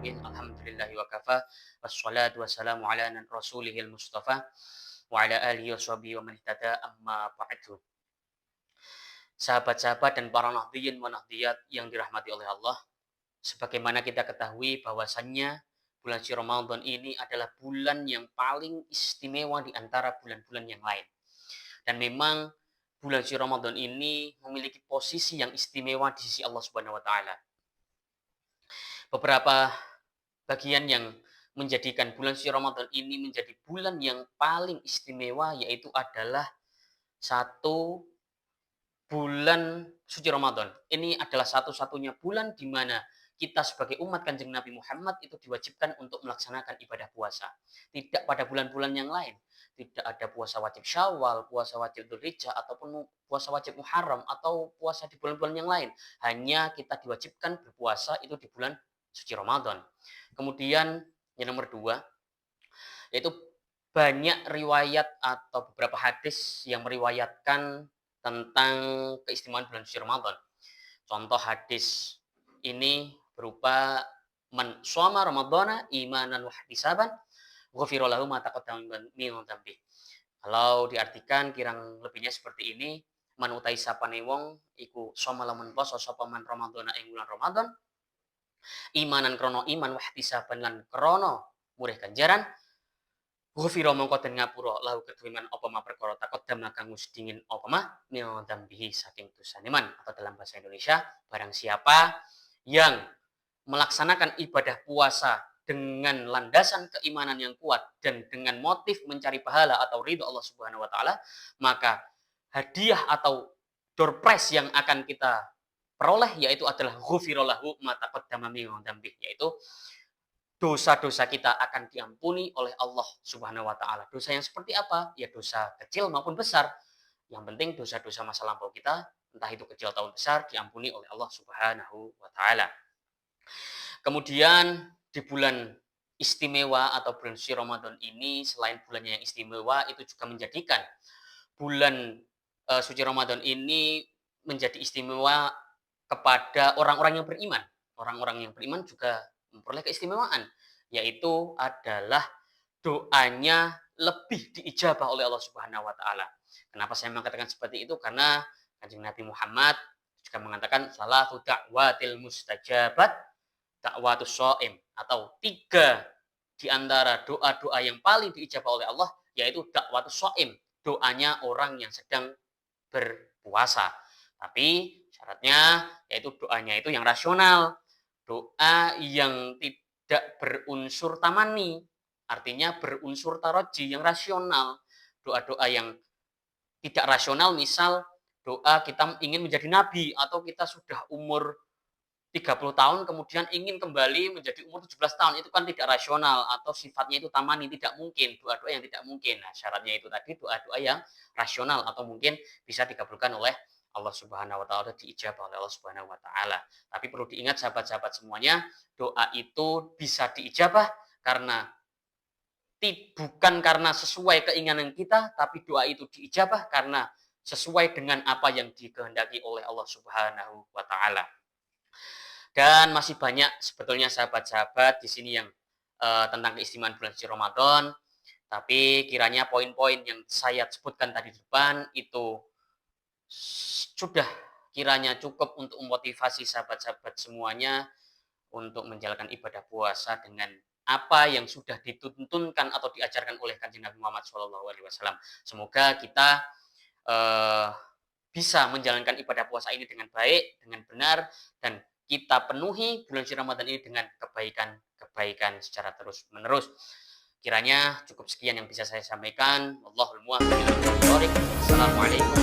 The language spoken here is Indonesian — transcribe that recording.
alamin. Alhamdulillahi wa kafa. Wassalatu wassalamu ala rasulihil mustafa wa ala alihi washabihi wa man ihtada amma ba'du. Sahabat-sahabat dan para nahdhiyin wa nahdhiyat yang dirahmati oleh Allah, sebagaimana kita ketahui bahwasannya bulan suci Ramadan ini adalah bulan yang paling istimewa di antara bulan-bulan yang lain. Dan memang bulan suci Ramadan ini memiliki posisi yang istimewa di sisi Allah Subhanahu wa taala. Beberapa bagian yang menjadikan bulan suci Ramadan ini menjadi bulan yang paling istimewa yaitu adalah satu, bulan suci Ramadan. Ini adalah satu-satunya bulan di mana kita sebagai umat Kanjeng Nabi Muhammad itu diwajibkan untuk melaksanakan ibadah puasa. Tidak pada bulan-bulan yang lain. Tidak ada puasa wajib Syawal, puasa wajib Dzulhijjah, ataupun puasa wajib Muharram, atau puasa di bulan-bulan yang lain. Hanya kita diwajibkan berpuasa itu di bulan suci Ramadan. Kemudian yang nomor dua, yaitu banyak riwayat atau beberapa hadis yang meriwayatkan tentang keistimewaan bulan suci Ramadan. Contoh hadis ini berupa man shoma ramadhana imanan wa ihtisaban ghufira lahu ma taqaddama min dzambi. Kalau diartikan kirang lebihnya seperti ini, man utai sapane wong iku shoma lamun poso sapa man ramadhana ing bulan Ramadan, imanan krono iman wa ihtisaban lan krono murih ganjaran, ghufira mongko den ngapura lahu kedue apa ma perkara taqaddam kang wis dingin apa mah min dzambihi saking dosane man, atau dalam bahasa Indonesia, barang siapa yang melaksanakan ibadah puasa dengan landasan keimanan yang kuat dan dengan motif mencari pahala atau ridho Allah Subhanahu wa taala, maka hadiah atau door prize yang akan kita peroleh yaitu adalah ghufira lahu ma taqaddama min dzambihi, yaitu dosa-dosa kita akan diampuni oleh Allah Subhanahu wa taala. Dosa yang seperti apa? Ya dosa kecil maupun besar. Yang penting dosa-dosa masa lampau kita, entah itu kecil atau besar, diampuni oleh Allah Subhanahu wa taala. Kemudian di bulan istimewa atau bulan suci Ramadan ini, selain bulannya yang istimewa, itu juga menjadikan bulan suci Ramadan ini menjadi istimewa kepada orang-orang yang beriman. Orang-orang yang beriman juga memperoleh keistimewaan, yaitu adalah doanya lebih diijabah oleh Allah Subhanahu wa taala. Kenapa saya mengatakan seperti itu? Karena Kanjeng Nabi Muhammad juga mengatakan salatu da'watil mustajabat da'watus shaim, atau 3 di antara doa-doa yang paling diijabah oleh Allah yaitu da'watus shaim, doanya orang yang sedang berpuasa. Tapi syaratnya yaitu doanya itu yang rasional. Doa yang tidak berunsur tamani, artinya berunsur taroji, yang rasional. Doa-doa yang tidak rasional, misal doa kita ingin menjadi nabi, atau kita sudah umur 30 tahun kemudian ingin kembali menjadi umur 17 tahun, itu kan tidak rasional, atau sifatnya itu tamani, tidak mungkin, doa-doa yang tidak mungkin. Nah, syaratnya itu tadi doa-doa yang rasional atau mungkin bisa dikabulkan oleh Allah Subhanahu wa taala, diijabah oleh Allah Subhanahu wa taala. Tapi perlu diingat sahabat-sahabat semuanya, doa itu bisa diijabah karena bukan karena sesuai keinginan kita, tapi doa itu diijabah karena sesuai dengan apa yang dikehendaki oleh Allah Subhanahu wa taala. Dan masih banyak sebetulnya sahabat-sahabat di sini yang tentang keistimewaan bulan suci Ramadan, tapi kiranya poin-poin yang saya sebutkan tadi di depan itu sudah kiranya cukup untuk memotivasi sahabat-sahabat semuanya untuk menjalankan ibadah puasa dengan apa yang sudah dituntunkan atau diajarkan oleh Kanjeng Nabi Muhammad SAW. Semoga kita bisa menjalankan ibadah puasa ini dengan baik, dengan benar, dan kita penuhi bulan suci Ramadan ini dengan kebaikan-kebaikan secara terus-menerus. Kiranya cukup sekian yang bisa saya sampaikan. Wallahul muwaffiq ila aqwamit thoriq. Assalamualaikum